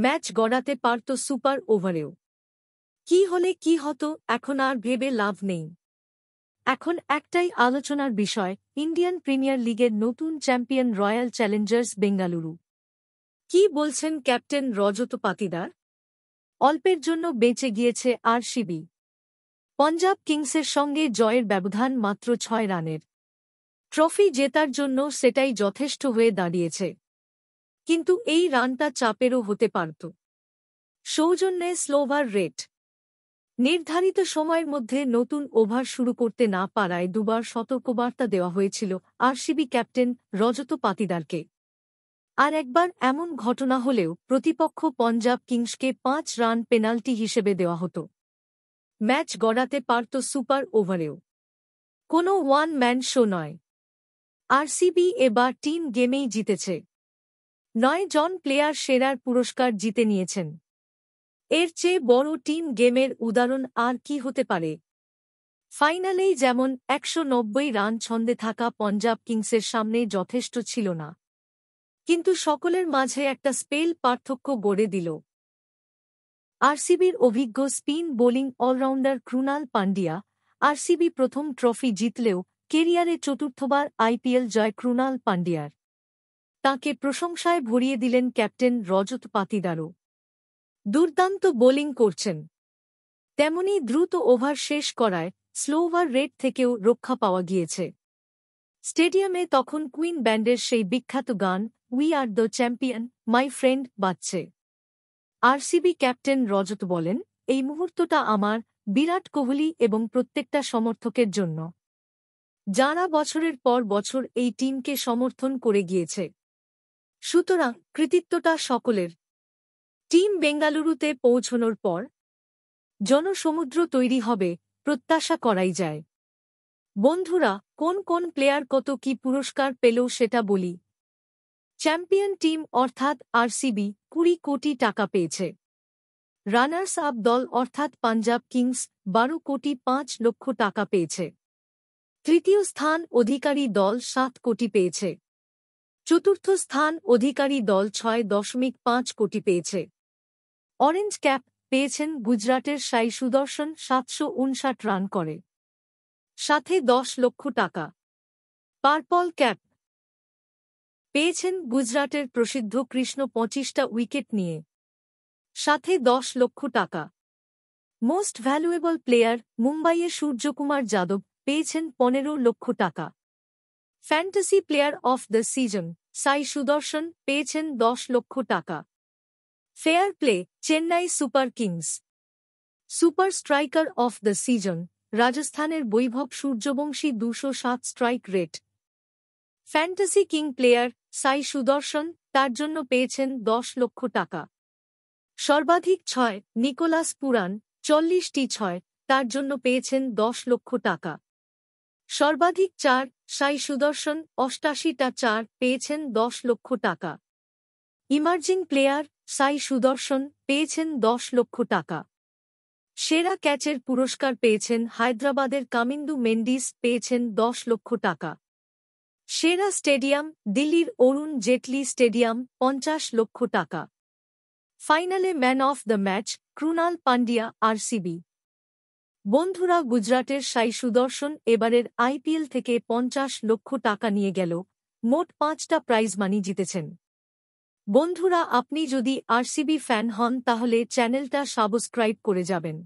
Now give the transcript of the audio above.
Match গড়াতে পারত super ওভারেও। কি হলে কি হতো এখন আর ভেবে লাভ নেই। এখন একটাই আলোচনার বিষয়, ইন্ডিয়ান প্রিমিয়ার লিগের নতুন চ্যাম্পিয়ন রয়্যাল চ্যালেঞ্জার্স বেঙ্গালুরু। কি বলছেন ক্যাপ্টেন রজত পাতিদার? অল্পের জন্য বেঁচে গিয়েছে আরসিবি। পঞ্জাব কিংসের সঙ্গে জয়ের ব্যবধান মাত্র 6 রানের। ট্রফি জেতার জন্য সেটাই যথেষ্ট হয়ে দাঁড়িয়েছে। কিন্তু এই রানটা চাপেরও হতে পারত। সৌজন্যে স্লোভার রেট। নির্ধারিত সময়ের মধ্যে নতুন ওভার শুরু করতে না পারায় দুবার সতর্কবার্তা দেওয়া হয়েছিল আরসিবি ক্যাপ্টেন রজত পাতিদারকে। আর একবার এমন ঘটনা হলেও প্রতিপক্ষ পঞ্জাব কিংসকে 5 রান পেনাল্টি হিসেবে দেওয়া হতো। ম্যাচ গড়াতে পারত সুপার ওভারেও। কোনো ওয়ান ম্যান শো নয়। আরসিবি এবার টিম গেমেই জিতেছে। 9 জন প্লেয়ার সেরার পুরস্কার জিতে নিয়েছেন। এর চেয়ে বড় টিম গেমের উদাহরণ আর কি হতে পারে? ফাইনালেই যেমন 190 রান ছন্দে থাকা পঞ্জাব কিংসের সামনে যথেষ্ট ছিল না, কিন্তু সকলের মাঝে একটা স্পেল পার্থক্য গড়ে দিল। আরসিবির অভিজ্ঞ spin bowling allrounder Krunal Pandya. RCB প্রথম ট্রফি জিতলেও কেরিয়ারে চতুর্থবার আইপিএল জয় ক্রুনাল পান্ডিয়ার। তাঁকে প্রশংসায় ভরিয়ে দিলেন ক্যাপ্টেন রজত পাতিদারও। দুর্দান্ত বোলিং করছেন, তেমনি দ্রুত ওভার শেষ করায় স্লোভার রেট থেকেও রক্ষা পাওয়া গিয়েছে। স্টেডিয়ামে তখন কুইন ব্যান্ডের সেই বিখ্যাত গান we are the champion my friend বাজছে। আরসিবি ক্যাপ্টেন রজত বলেন, এই মুহূর্তটা আমার, বিরাট কোহলি এবং প্রত্যেকটা সমর্থকের জন্য, যারা বছরের পর বছর এই টিমকে সমর্থন করে গিয়েছে। সুতরাং কৃতিত্বটা সকলের। টিম বেঙ্গালুরুতে পৌঁছনোর পর জনসমুদ্র তৈরি হবে, প্রত্যাশা করাই যায়। বন্ধুরা, কোন কোন প্লেয়ার কত কি পুরস্কার পেল সেটা বলি। চ্যাম্পিয়ন টিম অর্থাৎ আরসিবি 20 কোটি টাকা পেয়েছে। রানার্স আপ দল অর্থাৎ পাঞ্জাব কিংস 12 কোটি 5 লক্ষ টাকা পেয়েছে। তৃতীয় স্থান অধিকারী দল 7 কোটি পেয়েছে। চতুর্থ স্থান অধিকারী দল 6.5 কোটি পেয়েছে। অরেঞ্জ ক্যাপ পেয়েছেন গুজরাটের সাই সুদর্শন 759 রান করে, সাথে 10 লক্ষ টাকা। পার্পল ক্যাপ পেয়েছেন গুজরাটের প্রসিদ্ধ কৃষ্ণ 25টা উইকেট নিয়ে, সাথে 10 লক্ষ টাকা। মোস্ট ভ্যালুয়েবল প্লেয়ার মুম্বাইয়ের সূর্যকুমার যাদব পেয়েছেন 15 লক্ষ টাকা। Fantasy player of the season Sai Sudharsan পেয়েছেন 10 লক্ষ টাকা। Fair play Chennai super kings. Super striker of the season রাজস্থানের Vaibhav Suryavanshi 207 strike rate. Fantasy king player Sai Sudharsan, তার জন্য পেয়েছেন 10 লক্ষ টাকা। সর্বাধিক 6 নিকোলাস পুরান 40টি 6, তার জন্য পেয়েছেন 10 লক্ষ টাকা। সর্বাধিক 4 সাই সুদর্শন 88টা 4, পেয়েছেন 10 লক্ষ টাকা। ইমার্জিং প্লেয়ার সাই সুদর্শন পেয়েছেন 10 লক্ষ টাকা। সেরা ক্যাচের পুরস্কার পেয়েছেন হায়দ্রাবাদের কামিন্দু মেন্ডিস, পেয়েছেন 10 লক্ষ টাকা। সেরা স্টেডিয়াম দিল্লির অরুণ জেটলি স্টেডিয়াম 50 লক্ষ টাকা। ফাইনালে man of the match Krunal Pandya RCB. বন্ধুরা, গুজরাটের সাই সুদর্শন এবারের আইপিএল থেকে 50 লক্ষ টাকা নিয়ে গেল, মোট 5টা প্রাইজ মানি জিতেছেন। বন্ধুরা, আপনি যদি আরসিবি ফ্যান হন তাহলে চ্যানেলটা সাবস্ক্রাইব করে যাবেন।